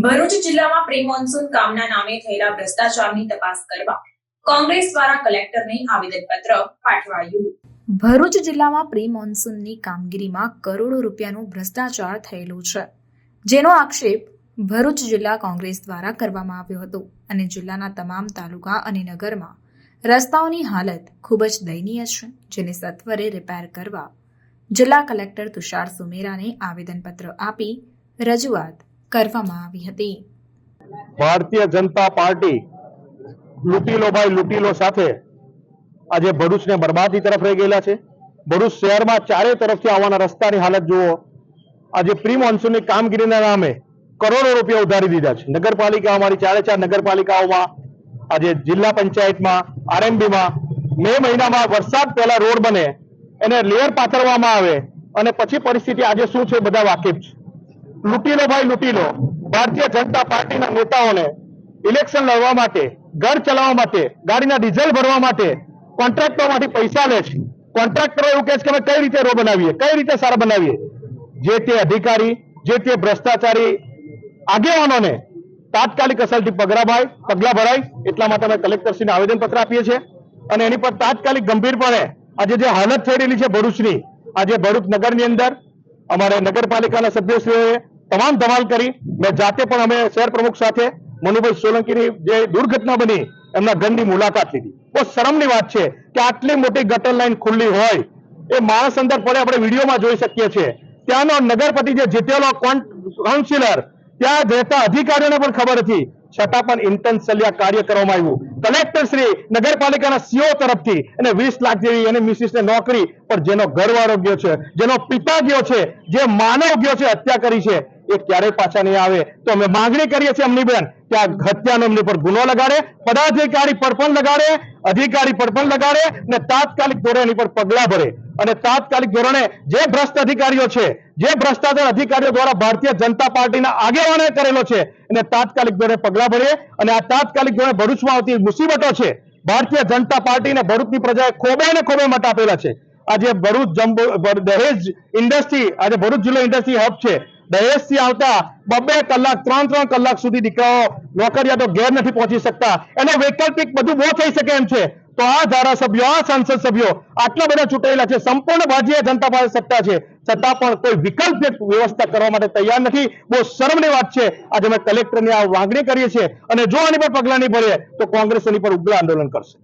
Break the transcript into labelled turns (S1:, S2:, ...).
S1: ભરૂચ જિલ્લામાં pre monsoon કામના નામે થયેલા ભ્રષ્ટાચારની તપાસ કરવા કોંગ્રેસ દ્વારા કલેક્ટરને આવેદનપત્ર પાઠવાયું। ભરૂચ જિલ્લામાં પ્રી મોન્સૂનની કામગીરીમાં કરોડો રૂપિયાનું ભ્રષ્ટાચાર થયેલું છે, જેનો આક્ષેપ ભરૂચ જિલ્લા કોંગ્રેસ દ્વારા કરવામાં આવ્યો હતો અને જિલ્લાના તમામ તાલુકા અને નગરમાં રસ્તાઓની હાલત ખૂબ જ દયનીય છે, જેને સત્વરે રિપેર કરવા જિલ્લા કલેક્ટર તુષાર સુમેરાને આવેદનપત્ર આપી રજૂઆત કરવામાં આવી હતી।
S2: ભારતીય જનતા પાર્ટી લૂંટીલો ભાઈ લૂંટીલો સાથે આજે ભરૂચને બરબાદી તરફ રહી ગયેલા છે। ભરૂચ શહેરમાં ચારે તરફથી આવવાના રસ્તાની હાલત જુઓ। આજે પ્રી મોન્સૂનની કામગીરીના નામે કરોડો રૂપિયા ઉધારી દીધા છે। નગરપાલિકા, અમારી ચારે ચાર નગરપાલિકાઓમાં, આજે જિલ્લા પંચાયતમાં, આરએમબીમાં મે મહિનામાં વરસાદ પહેલા રોડ બને, એને લેયર પાથરવામાં આવે અને પછી પરિસ્થિતિ આજે શું છે બધા વાકેફ છે। લૂંટીલો ભાઈ લૂંટીલો ભારતીય જનતા પાર્ટીના નેતાઓને ઇલેક્શન લડવા માટે, ઘર ચલાવવા માટે, ગાડીના ડીઝલ ભરવા માટે કોન્ટ્રાક્ટરોમાંથી પૈસા લે છે। કોન્ટ્રાક્ટરો એવું કહે છે કે અમે કઈ રીતે રોડ બનાવીએ, કઈ રીતે સારા બનાવીએ। જે તે અધિકારી, જે તે ભ્રષ્ટાચારી આગેવાનોને તાત્કાલિક અસરથી પગલા ભરાય એટલા માટે અમે કલેક્ટરશ્રીને આવેદનપત્ર આપીએ છીએ અને એની પર તાત્કાલિક ગંભીરપણે આજે જે હાલત થઈ રહેલી છે ભરૂચની, આજે ભરૂચ નગરની અંદર અમારે નગરપાલિકાના સભ્યશ્રીઓએ તમામ ધમાલ કરી। મેં જાતે પણ અમે શહેર પ્રમુખ સાથે મનુભાઈ સોલંકીની જે દુર્ઘટના બની એમના ઘરની મુલાકાત લીધી। બહુ શરમની વાત છે કે આટલી મોટી ગટર લાઈન ખુલ્લી હોય, એ માણસ અંદર પડે આપણે વિડીયોમાં જોઈ શકીએ છીએ। ત્યાંનો નગરપતિ જે જીતેલો કાઉન્સિલર, ત્યાં રહેતા અધિકારીઓને પણ ખબર હતી, છતાં પણ ઇન્ટેન્શનલી આ કાર્ય કરવામાં આવ્યું। કલેક્ટર શ્રી નગરપાલિકાના સીઓ તરફથી એને 20 લાખ જેવી એને મિસિસને નોકરી, પણ જેનો ઘરવાળો ગયો છે, જેનો પિતા ગયો છે, જે માનવ ગયો છે, હત્યા કરી છે, એ ક્યારેય પાછા નહીં આવે। તો અમે માંગણી કરીએ છીએ અમની બેન કે આ હત્યાનો એમની પર ગુનો લગાડે, પદાધિકારી પર પણ લગાડે, અધિકારી પર પણ લગાડે ને તાત્કાલિક ધોરણે એની પર પગલા ભરે અને તાત્કાલિક ધોરણે જે ભ્રષ્ટ અધિકારીઓ છે, જે ભ્રષ્ટાચાર અધિકારીઓ દ્વારા ભારતીય જનતા પાર્ટીના આગેવાનોએ કરેલો છે, એને તાત્કાલિક ધોરણે પગલા ભરે અને આ તાત્કાલિક ધોરણે ભરૂચમાં આવતી મુસીબતો છે, ભારતીય જનતા પાર્ટીને ભરૂચની પ્રજાએ ખોબે ને ખોબે મત આપેલા છે। આજે ભરૂચ દહેજ ઇન્ડસ્ટ્રી, આજે ભરૂચ જિલ્લો ઇન્ડસ્ટ્રી હબ છે। દહેજ થી આવતા 2 કલાક, 3 કલાક સુધી દીકરાઓ નોકરિયાતો ઘેર નથી પહોંચી શકતા, એને વૈકલ્પિક બધું બહુ થઈ શકે એમ છે। તો આ ધારાસભ્યો, આ સંસદ સભ્યો આટલા બધા ચૂંટાયેલા છે, સંપૂર્ણ ભારતીય જનતા પાર્ટી સત્તા છે, છતાં પણ કોઈ વિકલ્પિક વ્યવસ્થા કરવા માટે તૈયાર નથી। બહુ શરમની વાત છે। આજે અમે કલેક્ટરની આ માંગણી કરીએ છીએ અને જો આની પર પગલા નહીં ભરે તો કોંગ્રેસ એની પર ઉગ્ર આંદોલન કરશે।